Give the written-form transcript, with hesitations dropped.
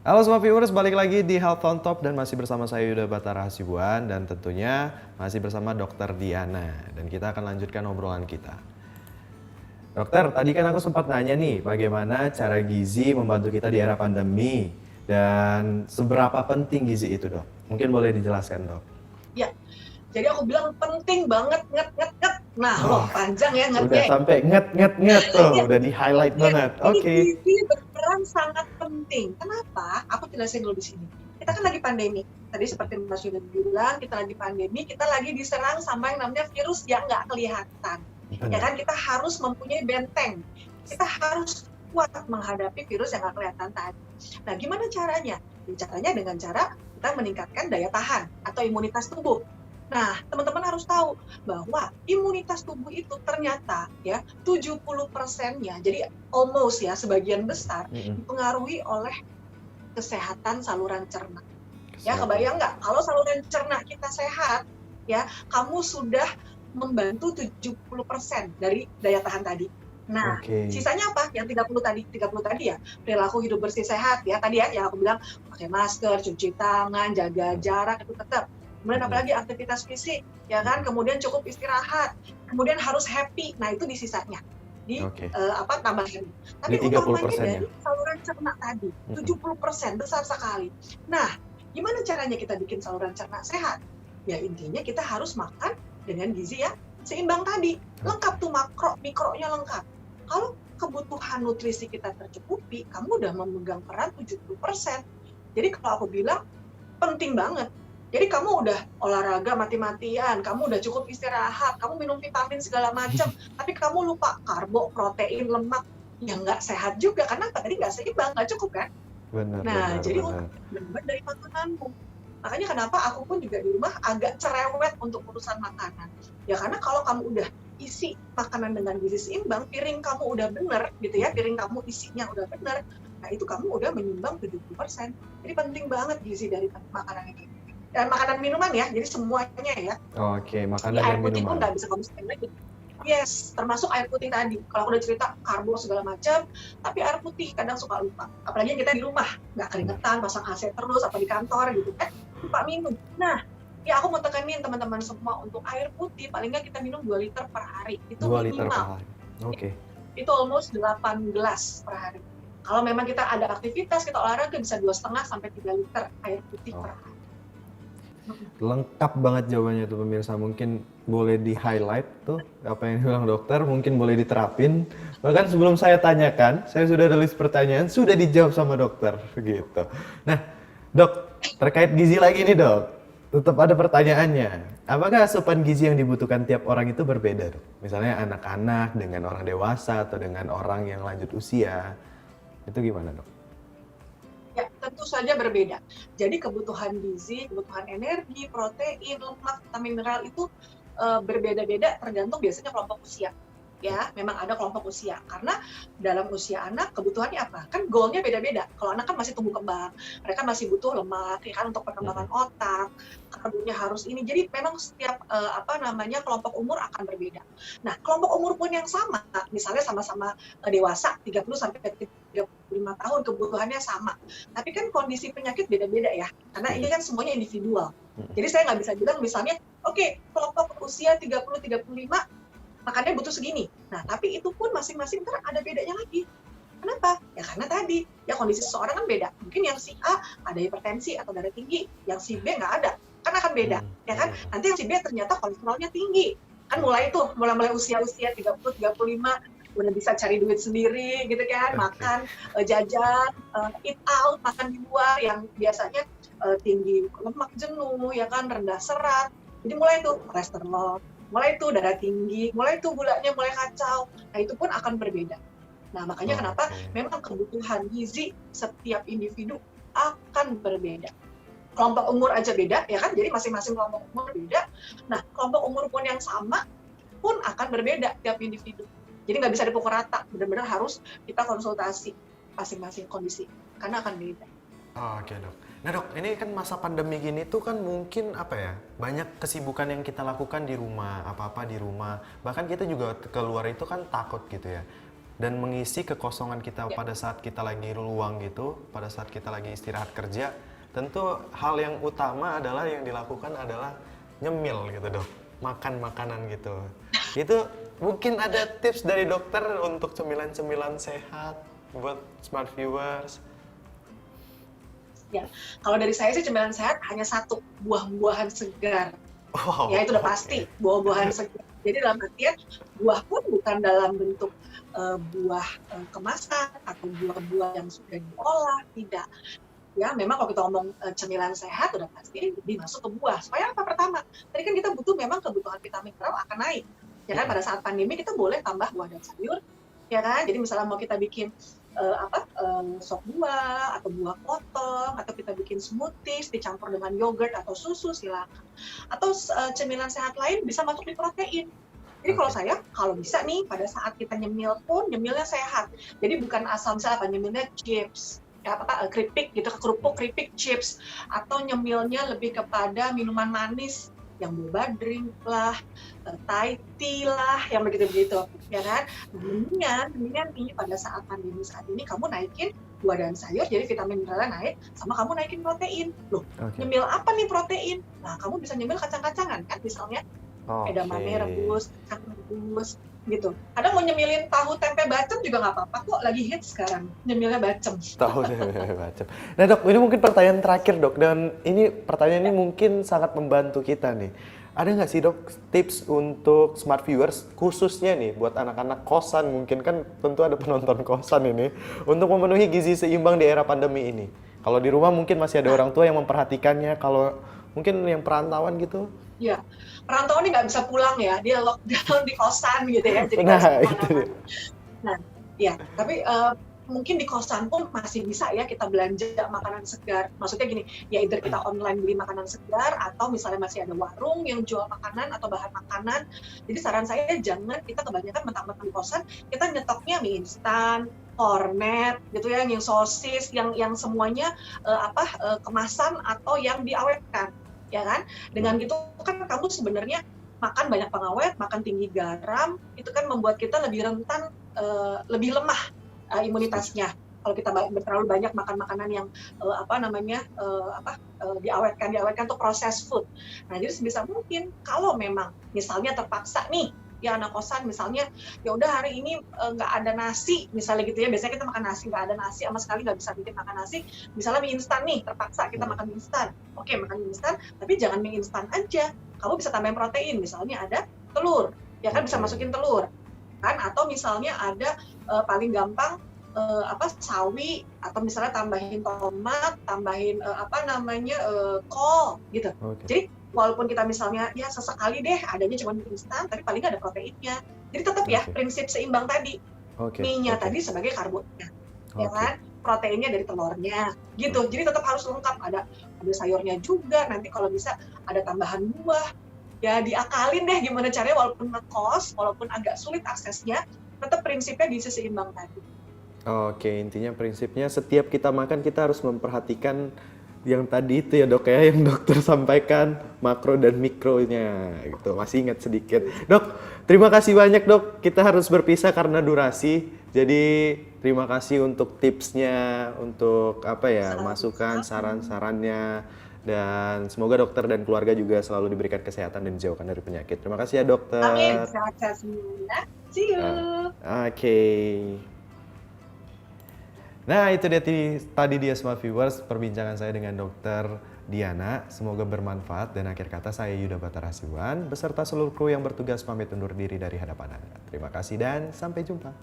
Halo semua viewers, balik lagi di Health on Top dan masih bersama saya Yuda Batara Hasibuan dan tentunya masih bersama Dokter Diana dan kita akan lanjutkan obrolan kita. Dokter, tadi kan aku sempat nanya nih bagaimana cara gizi membantu kita di era pandemi dan seberapa penting gizi itu, Dok? Mungkin boleh dijelaskan, Dok? Ya, jadi aku bilang penting banget nget. Nah, loh panjang ya Udah ngetnya. sampai nget tuh, udah di highlight Ya, banget. ini Oke. gizi berperan sangat penting. Kenapa? Aku jelasin dulu di sini. Kita kan lagi pandemi. Tadi seperti Mas Yuda bilang, kita lagi pandemi, kita lagi diserang sama yang namanya virus yang nggak kelihatan. Ya Benar. kan, kita harus mempunyai benteng. Kita harus kuat menghadapi virus yang nggak kelihatan tadi. Nah, gimana caranya? Caranya dengan cara kita meningkatkan daya tahan atau imunitas tubuh. Nah, teman-teman harus tahu bahwa imunitas tubuh itu ternyata ya 70%-nya, jadi almost ya sebagian besar dipengaruhi oleh kesehatan saluran cerna. Ya, kebayang nggak kalau saluran cerna kita sehat, ya kamu sudah membantu 70% dari daya tahan tadi. Nah, sisanya apa? Yang 30 tadi ya, perilaku hidup bersih sehat ya, tadi ya yang aku bilang pakai masker, cuci tangan, jaga jarak itu tetap. Kemudian apalagi aktivitas fisik, ya kan? Kemudian cukup istirahat, kemudian harus happy. Nah, itu di sisanya. Tambahan. Tapi Di 30%-nya. utamanya dari saluran cerna tadi, 70% besar sekali. Nah, gimana caranya kita bikin saluran cerna sehat? Ya intinya kita harus makan dengan gizi yang seimbang tadi. Lengkap tuh makro, mikronya lengkap. Kalau kebutuhan nutrisi kita tercukupi, kamu udah memegang peran 70%. Jadi kalau aku bilang penting banget. Jadi kamu udah olahraga mati-matian, kamu udah cukup istirahat, kamu minum vitamin segala macam, tapi kamu lupa karbo, protein, lemak, yang nggak sehat juga. Karena tadi nggak seimbang, nggak cukup kan? Benar. Jadi benar dari makananmu. Makanya kenapa aku pun juga di rumah agak cerewet untuk urusan makanan. Ya karena kalau kamu udah isi makanan dengan gizi seimbang, piring kamu udah benar gitu ya, piring kamu isinya udah benar, nah itu kamu udah menyumbang 70%. Jadi penting banget gizi dari makanan ini. Dan makanan minuman ya, jadi semuanya ya. Oke, makanan jadi dan air putih minuman. pun nggak bisa kamu skip lagi. Yes, termasuk air putih tadi. Kalau aku udah cerita karbo segala macam, tapi air putih kadang suka lupa. Apalagi kita di rumah, nggak keringetan, pasang AC terus, apa di kantor gitu kan, lupa minum. Nah, ya aku mau tekanin teman-teman semua untuk air putih, paling nggak kita minum 2 liter per hari. Itu 2 liter per minimal. hari. Oke. Itu almost 8 gelas per hari. Kalau memang kita ada aktivitas, kita olahraga bisa 2,5 sampai 3 liter air putih per hari. Lengkap banget jawabannya tuh pemirsa, mungkin boleh di highlight tuh apa yang bilang dokter, mungkin boleh diterapin. Bahkan sebelum saya tanyakan, saya sudah ada list pertanyaan, sudah dijawab sama dokter gitu. Nah dok, terkait gizi lagi nih dok, tetap ada pertanyaannya. Apakah asupan gizi yang dibutuhkan tiap orang itu berbeda dok? Misalnya anak-anak dengan orang dewasa atau dengan orang yang lanjut usia, itu gimana dok? Ya, tentu saja berbeda. Jadi kebutuhan gizi, kebutuhan energi, protein, lemak, vitamin mineral itu berbeda-beda tergantung biasanya kelompok usia. Ya, memang ada kelompok usia. Karena dalam usia anak kebutuhannya apa? Kan goalnya beda-beda. Kalau anak kan masih tumbuh kembang, mereka masih butuh lemak, ya kan, untuk perkembangan otak, karbonya harus ini. Jadi memang setiap kelompok umur akan berbeda. Nah, kelompok umur pun yang sama, misalnya sama-sama dewasa, 30 sampai 35 tahun kebutuhannya sama. Tapi kan kondisi penyakit beda-beda ya. Karena ini kan semuanya individual. Jadi saya nggak bisa bilang misalnya, oke, kelompok usia 30-35 makannya butuh segini. Nah, tapi itu pun masing-masing ada bedanya lagi. Kenapa? Ya karena tadi, ya kondisi seseorang kan beda. Mungkin yang si A ada hipertensi atau darah tinggi, yang si B nggak ada. Kan akan beda, ya kan? Nanti yang si B ternyata kolesterolnya tinggi. Kan mulai usia-usia 30-35, udah bisa cari duit sendiri gitu kan, makan, jajan, eat out, makan di luar yang biasanya tinggi lemak jenuh, ya kan, rendah serat. Jadi mulai tuh kolesterol, mulai tuh darah tinggi, mulai tuh gulanya mulai kacau. Nah, itu pun akan berbeda. Nah, makanya kenapa memang kebutuhan gizi setiap individu akan berbeda. Kelompok umur aja beda, ya kan? Jadi masing-masing kelompok umur beda. Nah, kelompok umur pun yang sama pun akan berbeda tiap individu. Jadi nggak bisa dipukul rata, benar-benar harus kita konsultasi masing-masing kondisi, karena akan beda. Oke dok. Nah dok, ini kan masa pandemi gini tuh kan mungkin apa ya, banyak kesibukan yang kita lakukan di rumah, apa-apa di rumah. Bahkan kita juga keluar itu kan takut gitu ya. dan mengisi kekosongan kita Ya. pada saat kita lagi luang gitu, pada saat kita lagi istirahat kerja, tentu hal yang utama adalah yang dilakukan adalah nyemil gitu dok, makan makanan gitu. Itu mungkin ada tips dari dokter untuk cemilan-cemilan sehat buat smart viewers. Ya, kalau dari saya sih cemilan sehat hanya satu, buah-buahan segar. Wow. Ya itu udah pasti, buah-buahan segar. Jadi dalam artian buah pun bukan dalam bentuk buah kemasan atau buah-buah yang sudah diolah, tidak. Ya memang kalau kita ngomong cemilan sehat udah pasti lebih masuk ke buah. Supaya apa? Pertama, tadi kan kita butuh memang kebutuhan vitamin mineral akan naik. Ya kan pada saat pandemi kita boleh tambah buah dan sayur, ya kan? Jadi misalnya mau kita bikin sop buah atau buah potong atau kita bikin smoothies dicampur dengan yogurt atau susu silakan. Atau cemilan sehat lain bisa masuk di protein. Jadi kalau saya, kalau bisa nih pada saat kita nyemil pun nyemilnya sehat. Jadi bukan asal misalnya apa nyemilnya chips, keripik gitu, kerupuk, keripik, chips, atau nyemilnya lebih kepada minuman manis yang boba drink lah, Thai tea lah, yang begitu-begitu, ya kan? Mendingan nih pada saat pandemi saat ini kamu naikin buah dan sayur, jadi vitamin mineralnya naik, sama kamu naikin protein. Loh, nyemil apa nih protein? Nah, kamu bisa nyemil kacang-kacangan kan, misalnya edamame rebus, kacang rebus, gitu. Kadang mau nyemilin tahu tempe bacem juga nggak apa-apa kok, lagi hits sekarang nyemilnya bacem. Tahu tempe bacem. Nah dok, ini mungkin pertanyaan terakhir dok, dan ini pertanyaan ini mungkin sangat membantu kita nih. Ada nggak sih dok tips untuk smart viewers khususnya nih buat anak-anak kosan, mungkin kan tentu ada penonton kosan ini, untuk memenuhi gizi seimbang di era pandemi ini. Kalau di rumah mungkin masih ada orang tua yang memperhatikannya, kalau mungkin yang perantauan gitu. Ya, perantauan ini nggak bisa pulang ya, dia lockdown di kosan gitu ya. Jadi Nah itu dia. Nah, ya, tapi mungkin di kosan pun masih bisa ya kita belanja makanan segar. Maksudnya gini, ya either kita online beli makanan segar atau misalnya masih ada warung yang jual makanan atau bahan makanan. Jadi saran saya jangan kita kebanyakan mentang-mentang di kosan, kita nyetoknya mie instan, kornet gitu ya, yang sosis, yang semuanya kemasan atau yang diawetkan, ya kan? Dengan gitu kan kamu sebenarnya makan banyak pengawet, makan tinggi garam, itu kan membuat kita lebih rentan, lebih lemah imunitasnya. Kalau kita terlalu banyak makan makanan yang diawetkan tuh processed food. Nah, jadi sebisa mungkin kalau memang misalnya terpaksa nih, ya anak kosan misalnya, ya udah hari ini nggak ada nasi, misalnya gitu ya. Biasanya kita makan nasi, nggak ada nasi sama sekali, nggak bisa bikin makan nasi. Misalnya mie instan nih, terpaksa kita makan mie instan. Oke, makan mie instan, tapi jangan mie instan aja. Kamu bisa tambahin protein, misalnya ada telur, ya kan bisa masukin telur, kan? Atau misalnya ada paling gampang sawi, atau misalnya tambahin tomat, tambahin kol, gitu. Jadi walaupun kita misalnya ya sesekali deh adanya cuma mie instan, tapi paling nggak ada proteinnya. Jadi tetap ya prinsip seimbang tadi. Mie-nya tadi sebagai karbonya, ya kan? Proteinnya dari telurnya, gitu. Jadi tetap harus lengkap, ada sayurnya juga. Nanti kalau bisa ada tambahan buah. Ya diakalin deh gimana caranya, walaupun ngekos, walaupun agak sulit aksesnya, tetap prinsipnya gizi seimbang tadi. Oke, intinya prinsipnya setiap kita makan kita harus memperhatikan yang tadi itu ya dok ya, yang dokter sampaikan, makro dan mikronya gitu. Masih ingat sedikit. Dok, terima kasih banyak dok. Kita harus berpisah karena durasi. Jadi terima kasih untuk tipsnya, untuk masukan, saran-sarannya. Dan semoga dokter dan keluarga juga selalu diberikan kesehatan dan dijauhkan dari penyakit. Terima kasih ya dokter. Amin, sehat-sehat semua. See you. Oke. Nah itu dia tadi dia Smart Viewers, perbincangan saya dengan Dokter Diana. Semoga bermanfaat, dan akhir kata saya Yuda Batara Hasibuan beserta seluruh kru yang bertugas pamit undur diri dari hadapan Anda. Terima kasih dan sampai jumpa.